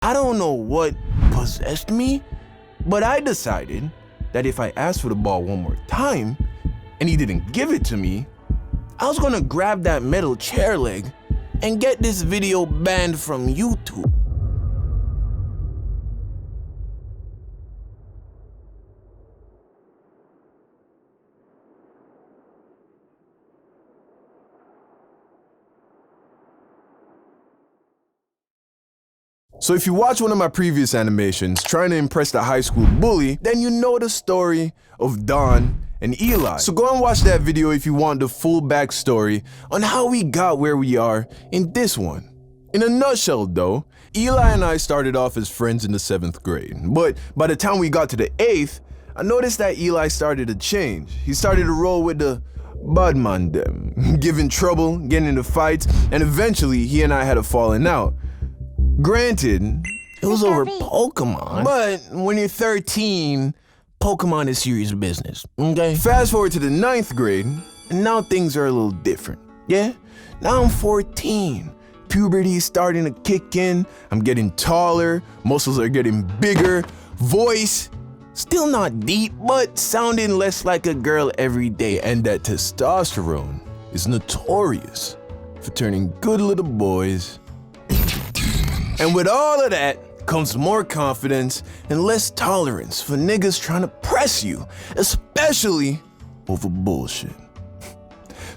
I don't know what possessed me, but I decided that if I asked for the ball one more time and he didn't give it to me, I was gonna grab that metal chair leg and get this video banned from YouTube. So if you watch one of my previous animations trying to impress the high school bully, then you know the story of Don and Eli. So go and watch that video if you want the full backstory on how we got where we are in this one. In a nutshell though, Eli and I started off as friends in the 7th grade, but by the time we got to the 8th, I noticed that Eli started to change. He started to roll with the bad man them, giving trouble, getting into fights, and eventually he and I had a falling out. Granted, it was over Pokemon, but when you're 13, Pokemon is serious business, okay? Fast forward to the 9th grade, and now things are a little different, yeah? Now I'm 14, puberty is starting to kick in, I'm getting taller, muscles are getting bigger, voice, still not deep, but sounding less like a girl every day, and that testosterone is notorious for turning good little boys. And with all of that comes more confidence and less tolerance for niggas trying to press you, especially over bullshit.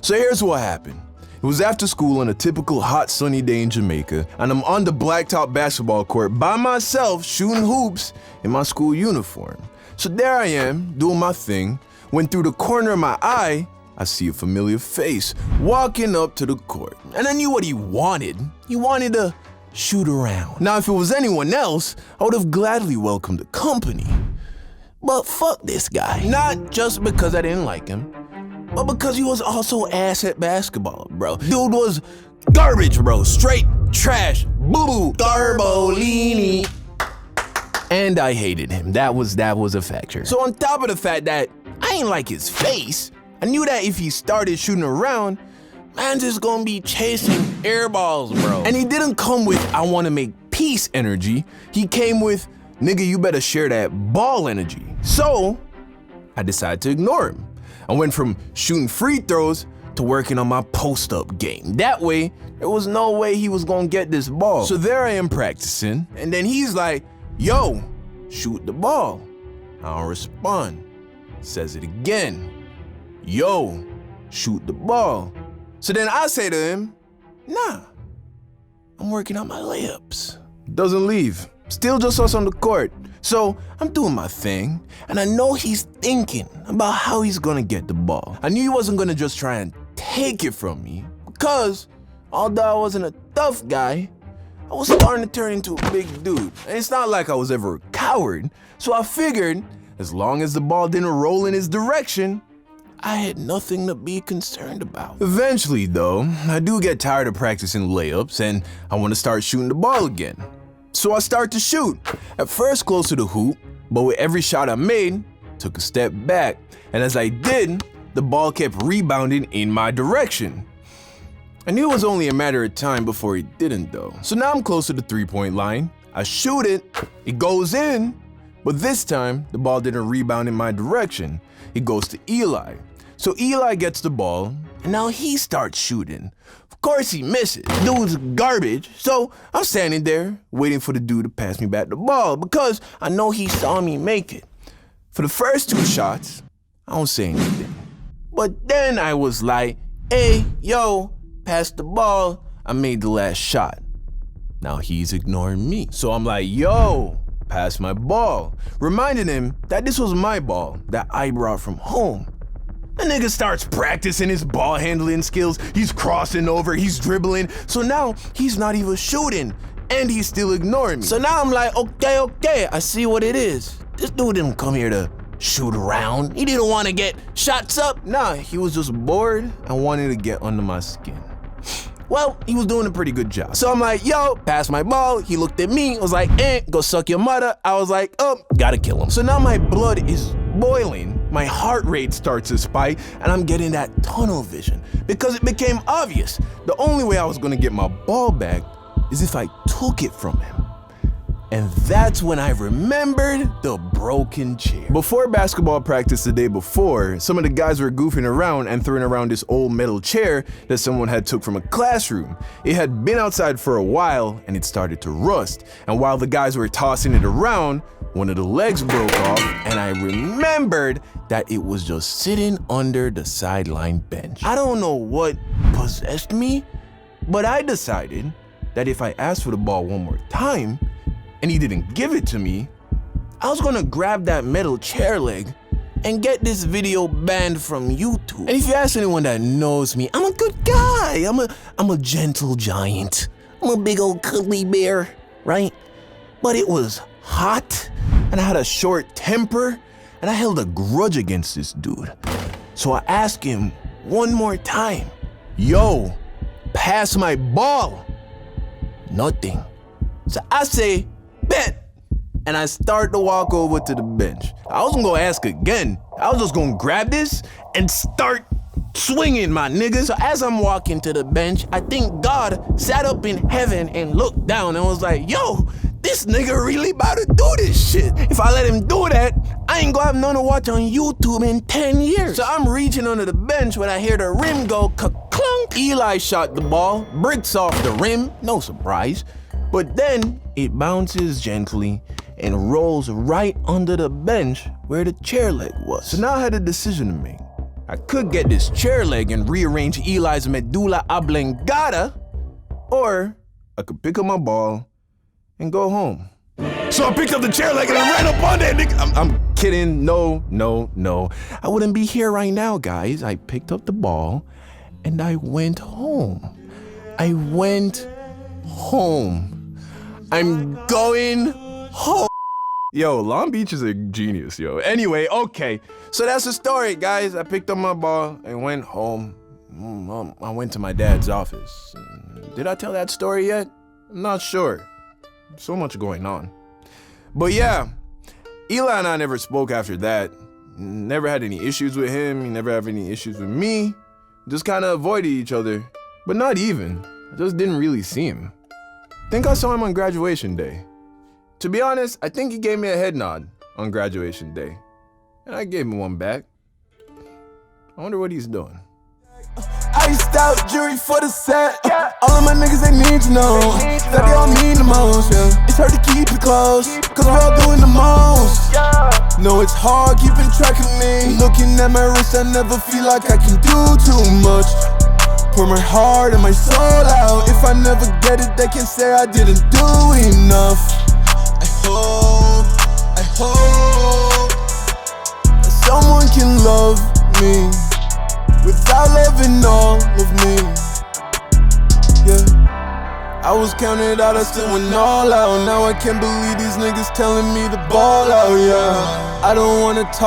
So here's what happened. It was after school on a typical hot sunny day in Jamaica, and I'm on the blacktop basketball court by myself shooting hoops in my school uniform. So there I am, doing my thing, when through the corner of my eye, I see a familiar face walking up to the court. And I knew what he wanted. He wanted to shoot around. Now, if it was anyone else, I would have gladly welcomed the company. But fuck this guy. Not just because I didn't like him, but because he was also ass at basketball, bro. Dude was garbage, bro. Straight trash. Boo-boo. Garbolini. And I hated him. That was a factor. So on top of the fact that I ain't like his face, I knew that if he started shooting around, man just gonna be chasing air balls, bro. And he didn't come with, I wanna make peace energy. He came with, nigga, you better share that ball energy. So, I decided to ignore him. I went from shooting free throws to working on my post-up game. That way, there was no way he was gonna get this ball. So there I am practicing, and then he's like, yo, shoot the ball. I don't respond. Says it again. Yo, shoot the ball. So then I say to him, nah, I'm working on my layups. Doesn't leave, still just us on the court. So I'm doing my thing, and I know he's thinking about how he's gonna get the ball. I knew he wasn't gonna just try and take it from me, because although I wasn't a tough guy, I was starting to turn into a big dude. And it's not like I was ever a coward, so I figured as long as the ball didn't roll in his direction, I had nothing to be concerned about. Eventually though, I do get tired of practicing layups and I want to start shooting the ball again. So I start to shoot, at first close to the hoop, but with every shot I made, took a step back. And as I did, the ball kept rebounding in my direction. I knew it was only a matter of time before it didn't though. So now I'm close to the 3-point line, I shoot it, it goes in, but this time the ball didn't rebound in my direction. It goes to Eli. So Eli gets the ball, and now he starts shooting. Of course he misses. Dude's garbage. So I'm standing there, waiting for the dude to pass me back the ball, because I know he saw me make it. For the first 2 shots, I don't say anything. But then I was like, hey, yo, pass the ball. I made the last shot. Now he's ignoring me. So I'm like, yo, pass my ball. Reminding him that this was my ball that I brought from home. The nigga starts practicing his ball handling skills. He's crossing over, he's dribbling. So now he's not even shooting and he's still ignoring me. So now I'm like, okay, I see what it is. This dude didn't come here to shoot around. He didn't want to get shots up. Nah, he was just bored and wanted to get under my skin. Well, he was doing a pretty good job. So I'm like, yo, pass my ball. He looked at me, was like, go suck your mother. I was like, oh, gotta kill him. So now my blood is boiling, my heart rate starts to spike, and I'm getting that tunnel vision because it became obvious the only way I was gonna get my ball back is if I took it from him. And that's when I remembered the broken chair. Before basketball practice the day before, some of the guys were goofing around and throwing around this old metal chair that someone had took from a classroom. It had been outside for a while and it started to rust. And while the guys were tossing it around, one of the legs broke off and I remembered that it was just sitting under the sideline bench. I don't know what possessed me, but I decided that if I asked for the ball one more time, and he didn't give it to me, I was gonna grab that metal chair leg and get this video banned from YouTube. And if you ask anyone that knows me, I'm a good guy. I'm a gentle giant. I'm a big old cuddly bear, right? But it was hot, and I had a short temper, and I held a grudge against this dude. So I asked him one more time, yo, pass my ball. Nothing. So I say, bet. And I start to walk over to the bench. I wasn't gonna ask again. I was just gonna grab this and start swinging, my nigga. So as I'm walking to the bench, I think God sat up in heaven and looked down and was like, yo, this nigga really about to do this shit. If I let him do that, I ain't gonna have none to watch on YouTube in 10 years. So I'm reaching under the bench when I hear the rim go ka-clunk. Eli shot the ball, bricks off the rim, no surprise. But then it bounces gently and rolls right under the bench where the chair leg was. So now I had a decision to make. I could get this chair leg and rearrange Eli's medulla oblongata, or I could pick up my ball and go home. So I picked up the chair leg and I ran up on that nigga. I'm kidding, no. I wouldn't be here right now, guys. I picked up the ball and I went home. I'm going home. Yo, Long Beach is a genius, yo. Anyway, okay. So that's the story, guys. I picked up my ball and went home. I went to my dad's office. Did I tell that story yet? I'm not sure. So much going on. But yeah, Eli and I never spoke after that. Never had any issues with him. He never had any issues with me. Just kind of avoided each other. But not even. I just didn't really see him. Think I saw him on graduation day. To be honest, I think he gave me a head nod on graduation day. And I gave him one back. I wonder what he's doing. Iced out jury for the set. All of my niggas, they need to know that they all mean the most, yeah. It's hard to keep it close, cause we're all doing the most. No, it's hard keeping track of me. Looking at my wrist, I never feel like I can do too much. Pour my heart and my soul out. If I never get it, they can say I didn't do enough. I hope that someone can love me without loving all of me. Yeah, I was counted out, I still went all out. Now I can't believe these niggas telling me to ball out, yeah. I don't wanna talk